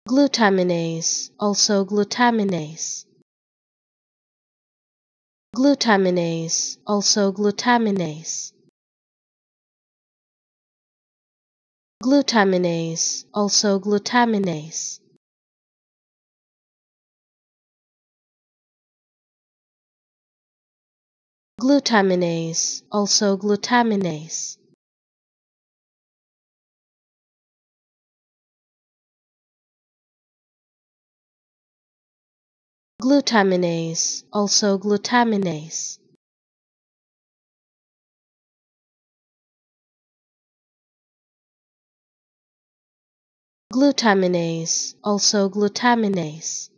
glutaminase, also glutaminase. Glutaminase, also glutaminase. Glutaminase, also glutaminase. Glutaminase, also glutaminase. Glutaminase, also glutaminase. Glutaminase, also glutaminase.